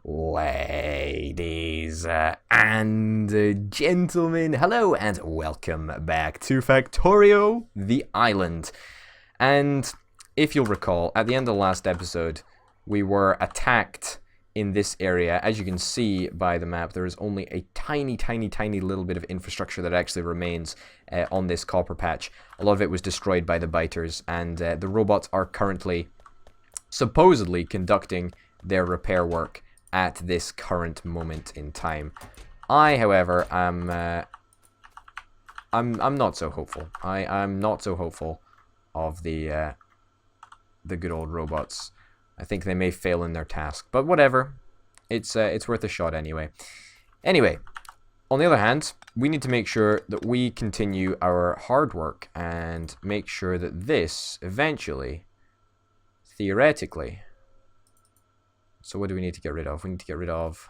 Ladies and gentlemen, hello and welcome back to Factorio, the island. And if you'll recall, at the end of the last episode, we were attacked in this area. As you can see by the map, there is only a tiny little bit of infrastructure that actually remains on this copper patch. A lot of it was destroyed by the biters, and the robots are currently supposedly conducting their repair work at this current moment in time. I, however, I'm not so hopeful. I'm not so hopeful of the good old robots. I think they may fail in their task, but whatever. It's worth a shot anyway. Anyway, on the other hand, we need to make sure that we continue our hard work and make sure that this eventually, theoretically. So what do we need to get rid of? We need to get rid of...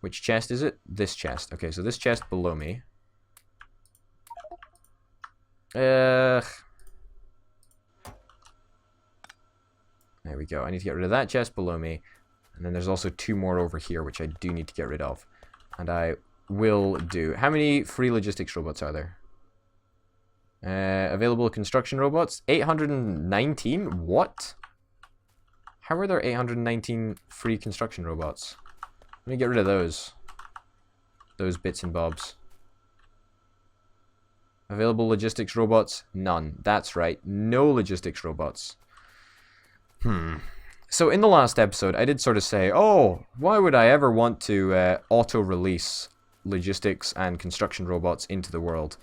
Which chest is it? This chest. Okay, so this chest below me. There we go. I need to get rid of that chest below me. And then there's also two more over here, which I do need to get rid of. And I will do. How many free logistics robots are there? Available construction robots, 819. What? How are there 819 free construction robots? Let me get rid of those bits and bobs. Available logistics robots, none. That's right, no logistics robots. So in the last episode, I did sort of say, oh, why would I ever want to auto-release logistics and construction robots into the world?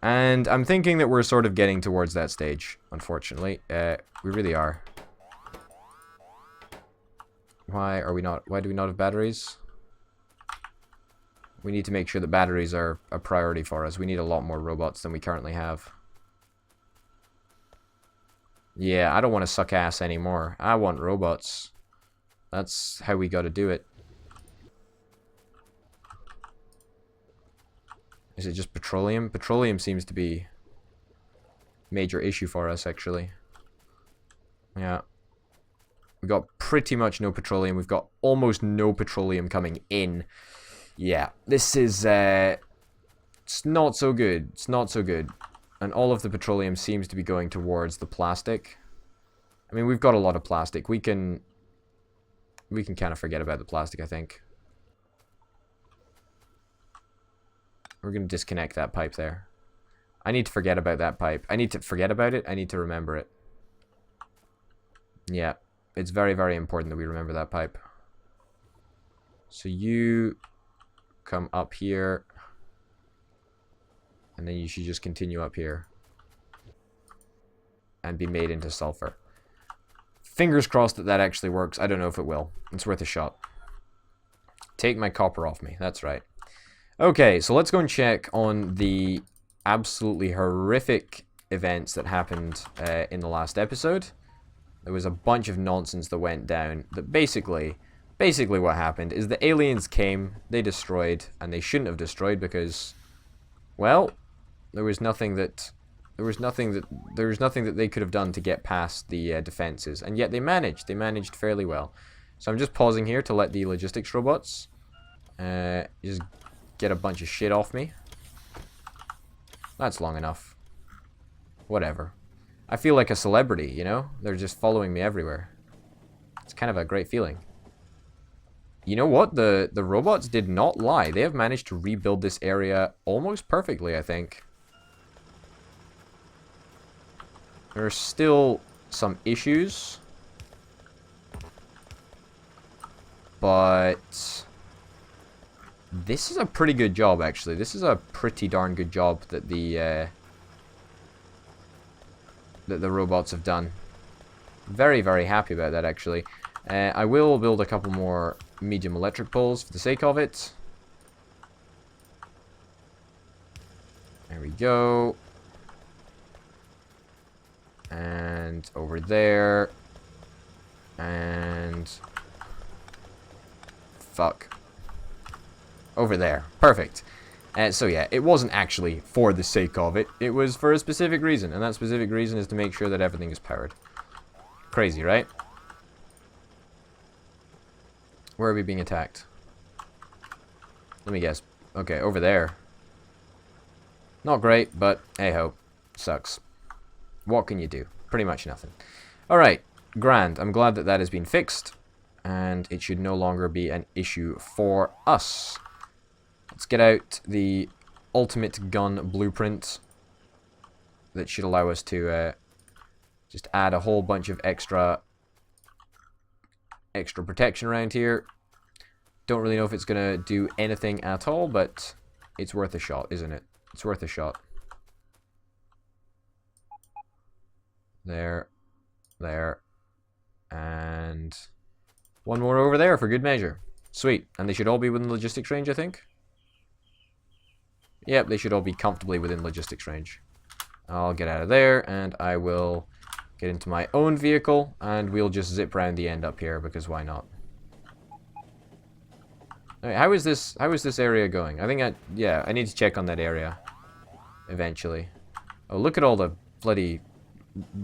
And I'm thinking that we're sort of getting towards that stage, unfortunately. We really are. Why do we not have batteries? We need to make sure that batteries are a priority for us. We need a lot more robots than we currently have. Yeah, I don't want to suck ass anymore. I want robots. That's how we gotta do it. Is it just petroleum? Petroleum seems to be a major issue for us, actually. Yeah. We got pretty much no petroleum. We've got almost no petroleum coming in. Yeah, this is, it's not so good. It's not so good. And all of the petroleum seems to be going towards the plastic. I mean, we've got a lot of plastic. We can kind of forget about the plastic, I think. We're going to disconnect that pipe there. I need to forget about that pipe. I need to forget about it. I need to remember it. Yeah, it's very important that we remember that pipe. So you come up here. And then you should just continue up here. And be made into sulfur. Fingers crossed that that actually works. I don't know if it will. It's worth a shot. Take my copper off me. That's right. Okay, so let's go and check on the absolutely horrific events that happened in the last episode. There was a bunch of nonsense that went down. That basically what happened is the aliens came, they destroyed, and they shouldn't have destroyed because, well, there was nothing that they could have done to get past the defenses, and yet they managed fairly well. So I'm just pausing here to let the logistics robots just get a bunch of shit off me. That's long enough. Whatever. I feel like a celebrity, you know? They're just following me everywhere. It's kind of a great feeling. You know what? The robots did not lie. They have managed to rebuild this area almost perfectly, I think. There are still some issues. But this is a pretty good job, actually. This is a pretty darn good job that the robots have done. Very happy about that, actually. I will build a couple more medium electric poles for the sake of it. There we go. And over there. And fuck. Over there. Perfect. So yeah, it wasn't actually for the sake of it. It was for a specific reason. And that specific reason is to make sure that everything is powered. Crazy, right? Where are we being attacked? Let me guess. Okay, over there. Not great, but hey-ho. Sucks. What can you do? Pretty much nothing. Alright, grand. I'm glad that that has been fixed. And it should no longer be an issue for us. Let's get out the ultimate gun blueprint. That should allow us to just add a whole bunch of extra protection around here. Don't really know if it's going to do anything at all, but it's worth a shot, isn't it? It's worth a shot. There. There. And one more over there for good measure. Sweet. And they should all be within logistics range, I think. Yep, they should all be comfortably within logistics range. I'll get out of there, and I will get into my own vehicle, and we'll just zip around the end up here, because why not? Alright, how is this area going? I think I need to check on that area eventually. Oh, look at all the bloody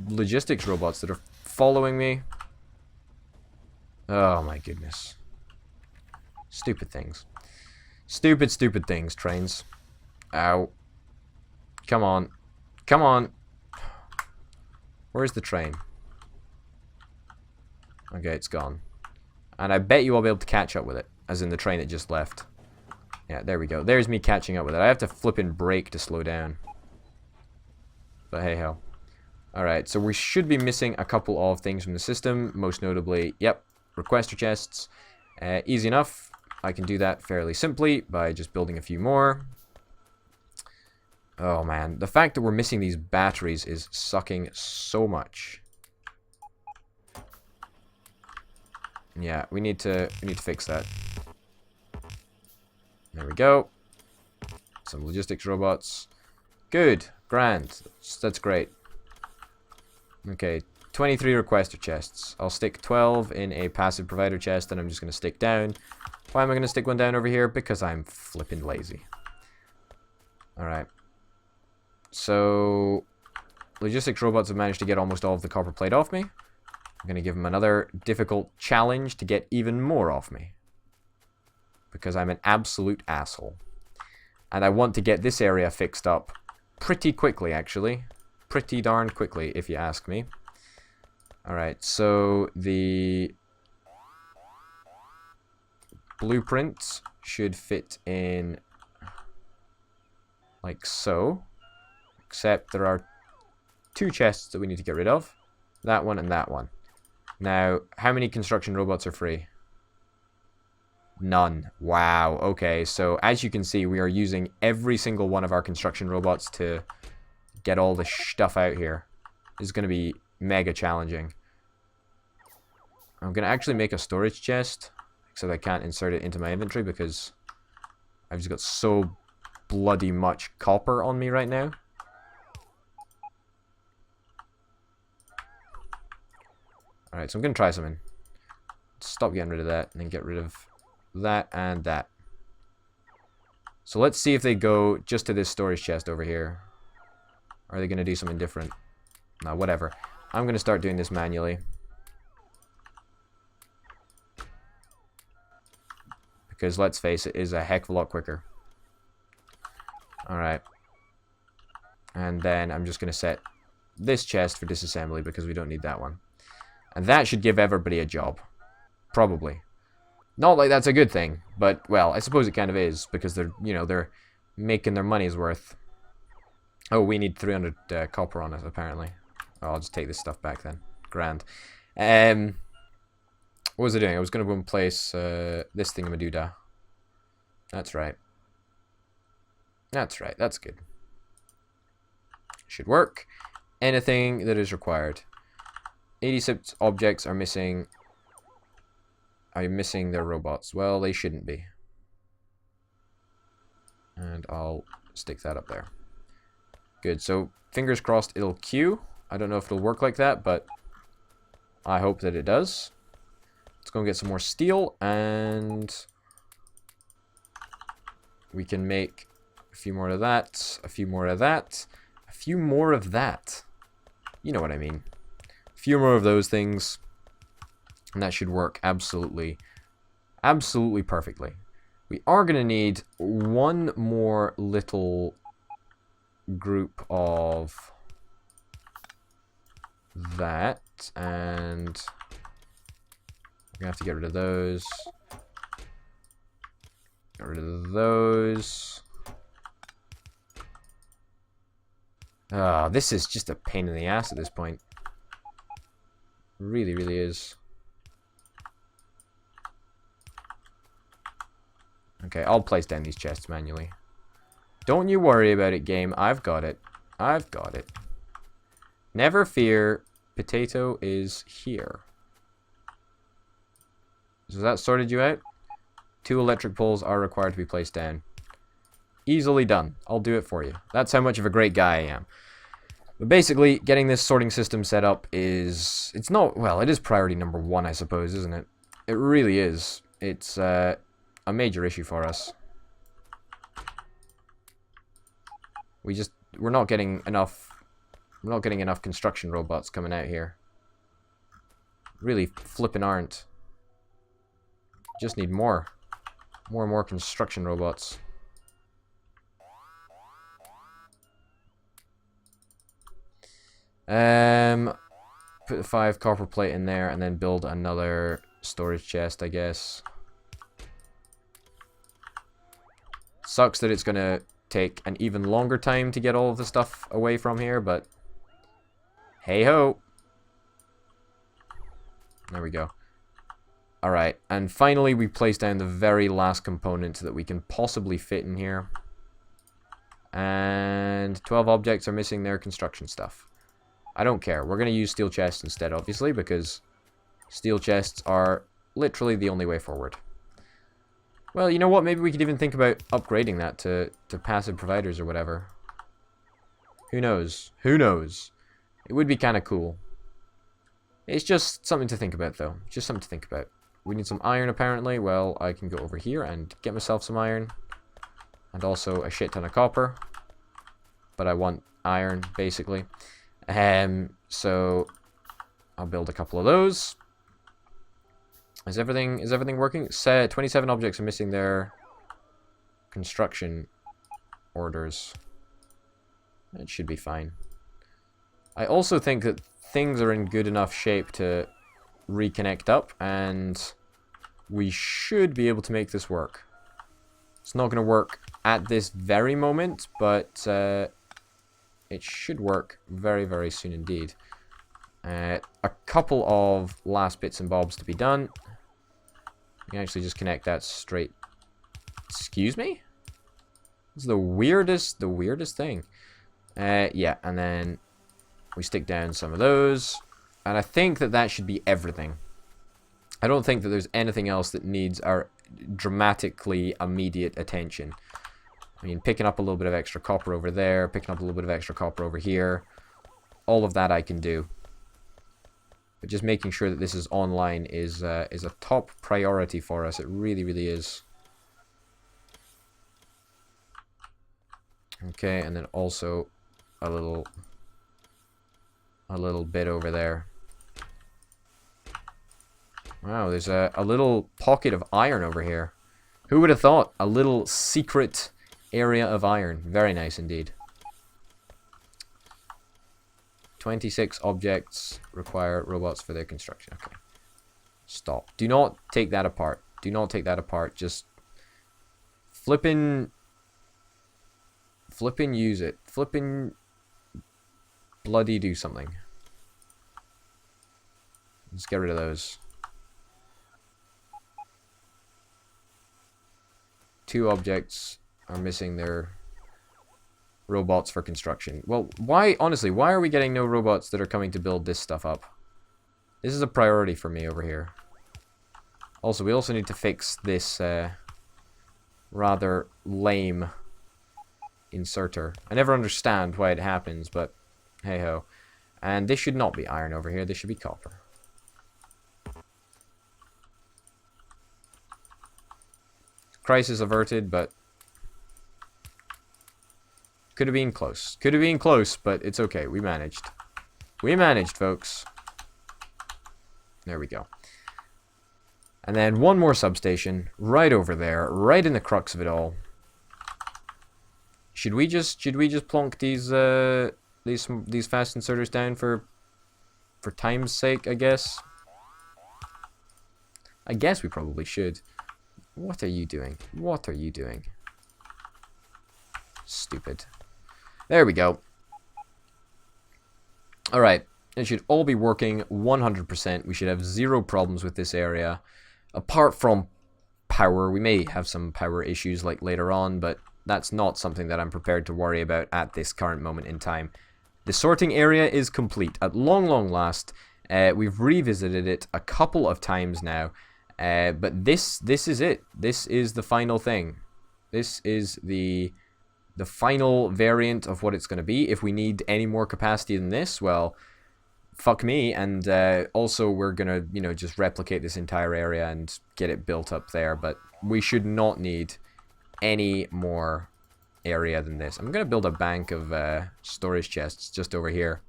logistics robots that are following me. Oh my goodness. Stupid things. Stupid things, trains. Ow. Come on. Come on. Where's the train? Okay, it's gone. And I bet you I'll be able to catch up with it. As in the train that just left. Yeah, there we go. There's me catching up with it. I have to flip and brake to slow down. But hey ho. Alright, so we should be missing a couple of things from the system. Most notably, yep, requester chests. Easy enough. I can do that fairly simply by just building a few more. Oh man, the fact that we're missing these batteries is sucking so much. Yeah, we need to fix that. There we go. Some logistics robots. Good. Grand. That's great. Okay. 23 requester chests. I'll stick 12 in a passive provider chest, and I'm just going to stick down. Why am I going to stick one down over here? Because I'm flippin' lazy. Alright. So, logistics robots have managed to get almost all of the copper plate off me. I'm going to give them another difficult challenge to get even more off me. Because I'm an absolute asshole. And I want to get this area fixed up pretty quickly, actually. Pretty darn quickly, if you ask me. Alright, so the blueprint should fit in like so. Except there are two chests that we need to get rid of. That one and that one. Now, how many construction robots are free? None. Wow. Okay, so as you can see, we are using every single one of our construction robots to get all the stuff out here. This is going to be mega challenging. I'm going to actually make a storage chest, except I can't insert it into my inventory because I've just got so bloody much copper on me right now. Alright, so I'm going to try something. Stop getting rid of that, and then get rid of that and that. So let's see if they go just to this storage chest over here. Or are they going to do something different? No, whatever. I'm going to start doing this manually. Because let's face it, is a heck of a lot quicker. Alright. And then I'm just going to set this chest for disassembly because we don't need that one. And that should give everybody a job. Probably. Not like that's a good thing, but, well, I suppose it kind of is, because they're, you know, they're making their money's worth. Oh, we need 300 copper on it, apparently. Oh, I'll just take this stuff back then. Grand. What was I doing? I was going to go and place this thingamadoodah. That's right. That's right, that's good. Should work. Anything that is required. 86 objects are missing... Are missing their robots? Well, they shouldn't be. And I'll stick that up there. Good, so fingers crossed it'll queue. I don't know if it'll work like that, but I hope that it does. Let's go and get some more steel, and we can make a few more of that, a few more of that, a few more of that. You know what I mean. A few more of those things, and that should work absolutely perfectly. We are going to need one more little group of that, and we're going to have to get rid of those. Get rid of those. This is just a pain in the ass at this point. Really, really is. Okay, I'll place down these chests manually. Don't you worry about it, game. I've got it. I've got it. Never fear. Potato is here. So that sorted you out? 2 electric poles are required to be placed down. Easily done. I'll do it for you. That's how much of a great guy I am. But basically, getting this sorting system set up is... It's not... Well, it is priority number 1, I suppose, isn't it? It really is. It's a major issue for us. We're not getting enough... We're not getting enough construction robots coming out here. Really flipping aren't. Just need more. More and more construction robots. Put the 5 copper plate in there and then build another storage chest, I guess. Sucks that it's gonna take an even longer time to get all of the stuff away from here, but hey ho. There we go. Alright, and finally we place down the very last component that we can possibly fit in here. And 12 objects are missing their construction stuff. I don't care. We're going to use steel chests instead, obviously, because steel chests are literally the only way forward. Well, you know what? Maybe we could even think about upgrading that to passive providers or whatever. Who knows? Who knows? It would be kind of cool. It's just something to think about, though. Just something to think about. We need some iron, apparently. Well, I can go over here and get myself some iron. And also a shit ton of copper. But I want iron, basically. So I'll build a couple of those. Is everything working? 27 objects are missing their construction orders. It should be fine. I also think that things are in good enough shape to reconnect up, and we should be able to make this work. It's not going to work at this very moment, but it should work very, very soon indeed. A couple of last bits and bobs to be done. You can actually just connect that straight. Excuse me? This is the weirdest thing. Yeah, and then we stick down some of those. And I think that that should be everything. I don't think that there's anything else that needs our dramatically immediate attention. I mean, picking up a little bit of extra copper over there, picking up a little bit of extra copper over here. All of that I can do. But just making sure that this is online is a top priority for us. It really, really is. Okay, and then also a little bit over there. Wow, there's a little pocket of iron over here. Who would have thought? A little secret area of iron. Very nice indeed. 26 objects require robots for their construction. Okay. Stop. Do not take that apart. Do not take that apart. Just flippin' use it. Flippin' bloody do something. Let's get rid of those. 2 objects are missing their robots for construction. Well, why, honestly, why are we getting no robots that are coming to build this stuff up? This is a priority for me over here. Also, we also need to fix this rather lame inserter. I never understand why it happens, but hey ho. And this should not be iron over here, this should be copper. Crisis averted, but could have been close. Could have been close, but it's okay. We managed. We managed, folks. There we go. And then one more substation right over there, right in the crux of it all. Should we just plonk these fast inserters down for time's sake, I guess? I guess we probably should. What are you doing? What are you doing? Stupid. There we go. Alright. It should all be working 100%. We should have zero problems with this area. Apart from power. We may have some power issues like later on, but that's not something that I'm prepared to worry about at this current moment in time. The sorting area is complete. At long, long last. We've revisited it a couple of times now. But this is it. This is the final thing. This is the final variant of what it's going to be. If we need any more capacity than this, well, fuck me. And also we're going to, you know, just replicate this entire area and get it built up there. But we should not need any more area than this. I'm going to build a bank of storage chests just over here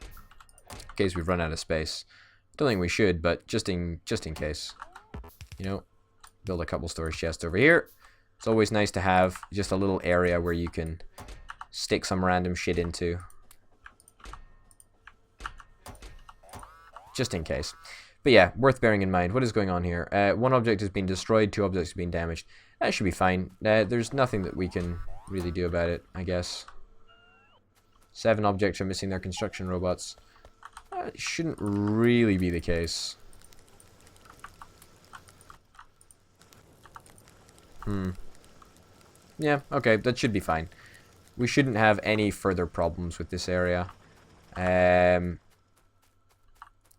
in case we've run out of space. Don't think we should, but just in case. You know, build a couple storage chests over here. It's always nice to have just a little area where you can stick some random shit into. Just in case. But yeah, worth bearing in mind. What is going on here? One object has been destroyed, 2 objects have been damaged. That should be fine. There's nothing that we can really do about it, I guess. 7 objects are missing their construction robots. It shouldn't really be the case. Yeah, okay, that should be fine. We shouldn't have any further problems with this area.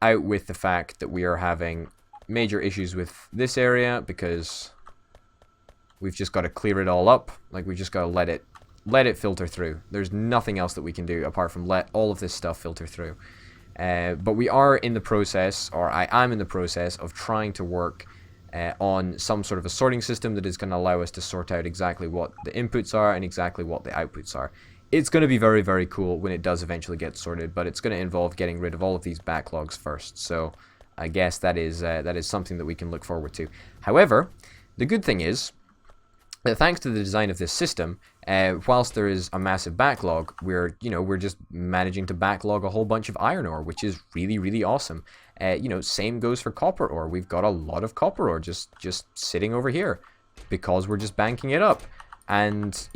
Out with the fact that we are having major issues with this area because we've just got to clear it all up. Like, we just got to let it filter through. There's nothing else that we can do apart from let all of this stuff filter through. But we are in the process, or I am in the process of trying to work on some sort of a sorting system that is going to allow us to sort out exactly what the inputs are and exactly what the outputs are. It's going to be very, very cool when it does eventually get sorted, but it's going to involve getting rid of all of these backlogs first. So I guess that is something that we can look forward to. However, the good thing is that thanks to the design of this system, whilst there is a massive backlog, we're just managing to backlog a whole bunch of iron ore, which is really, really awesome. Same goes for copper ore. We've got a lot of copper ore just sitting over here because we're just banking it up. And,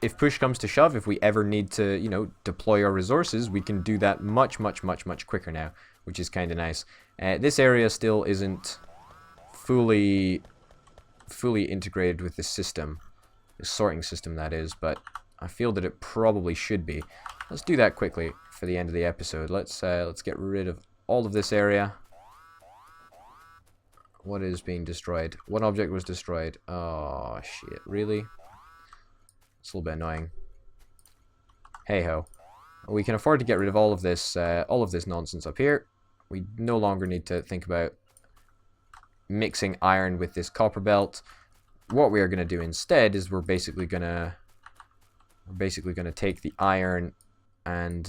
if push comes to shove, if we ever need to, deploy our resources, we can do that much, much, much, much quicker now, which is kind of nice. This area still isn't fully integrated with this system, the sorting system that is, but I feel that it probably should be. Let's do that quickly for the end of the episode. Let's get rid of all of this area. What is being destroyed? One object was destroyed. Oh shit, really? It's a little bit annoying. Hey ho. We can afford to get rid of all of this nonsense up here. We no longer need to think about mixing iron with this copper belt. What we are going to do instead is we're basically going to take the iron and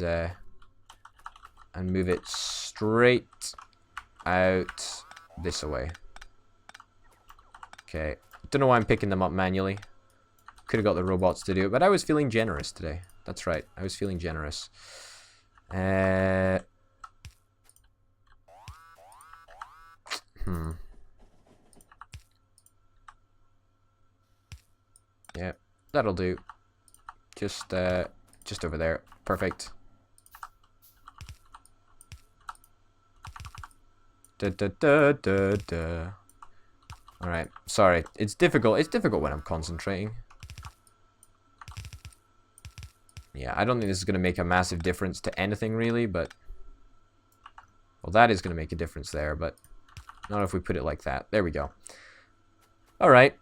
move it straight out this way. Okay, don't know why I'm picking them up manually. Could have got the robots to do it, but I was feeling generous today. That's right, I was feeling generous. Yeah, that'll do. Just over there. Perfect. Alright, sorry. It's difficult. It's difficult when I'm concentrating. Yeah, I don't think this is going to make a massive difference to anything really, but... Well, that is going to make a difference there, but... Not if we put it like that. There we go. Alright.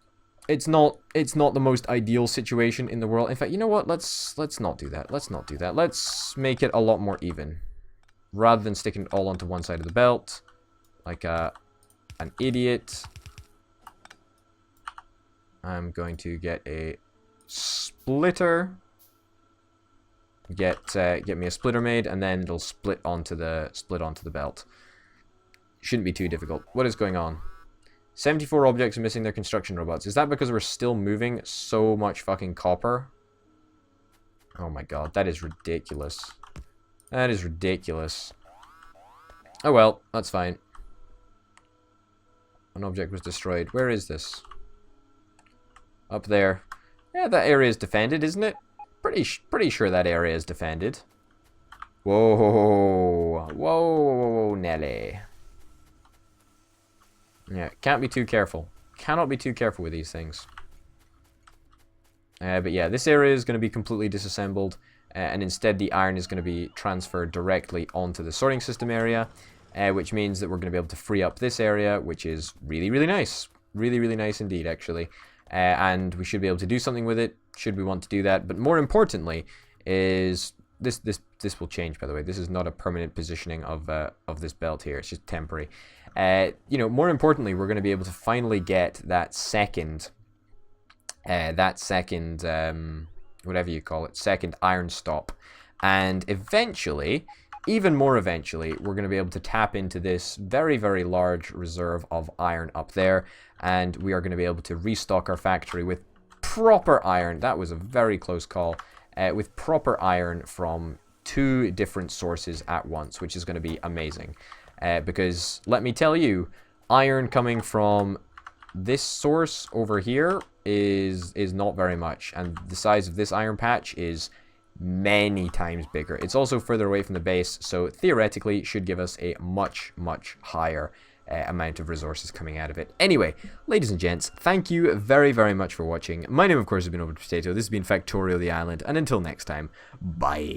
It's not the most ideal situation in the world. In fact, you know what? Let's not do that. Let's not do that. Let's make it a lot more even. Rather than sticking it all onto one side of the belt. Like an idiot. I'm going to get a splitter. Get me a splitter made, and then it'll split onto the belt. Shouldn't be too difficult. What is going on? 74 objects are missing their construction robots. Is that because we're still moving so much fucking copper? Oh my god, that is ridiculous. That is ridiculous. Oh well, that's fine. An object was destroyed. Where is this? Up there. Yeah, that area is defended, isn't it? Pretty sure that area is defended. Whoa. Whoa, Nelly. Yeah, can't be too careful. Cannot be too careful with these things. But yeah, this area is going to be completely disassembled. And instead the iron is going to be transferred directly onto the sorting system area. Which means that we're going to be able to free up this area, which is really, really nice. Really, really nice indeed, actually. And we should be able to do something with it, should we want to do that. But more importantly is... This will change, by the way. This is not a permanent positioning of this belt here. It's just temporary. You know, more importantly, we're going to be able to finally get that second, whatever you call it, second iron stop. And eventually, even more eventually, we're going to be able to tap into this very, very large reserve of iron up there. And we are going to be able to restock our factory with proper iron. That was a very close call. With proper iron from 2 different sources at once, which is going to be amazing. Because, let me tell you, iron coming from this source over here is not very much. And the size of this iron patch is many times bigger. It's also further away from the base, so theoretically should give us a much, much higher amount of resources coming out of it. Anyway, ladies and gents, thank you very, very much for watching. My name, of course, has been Orbital Potato. This has been Factorio the Island, and until next time, bye.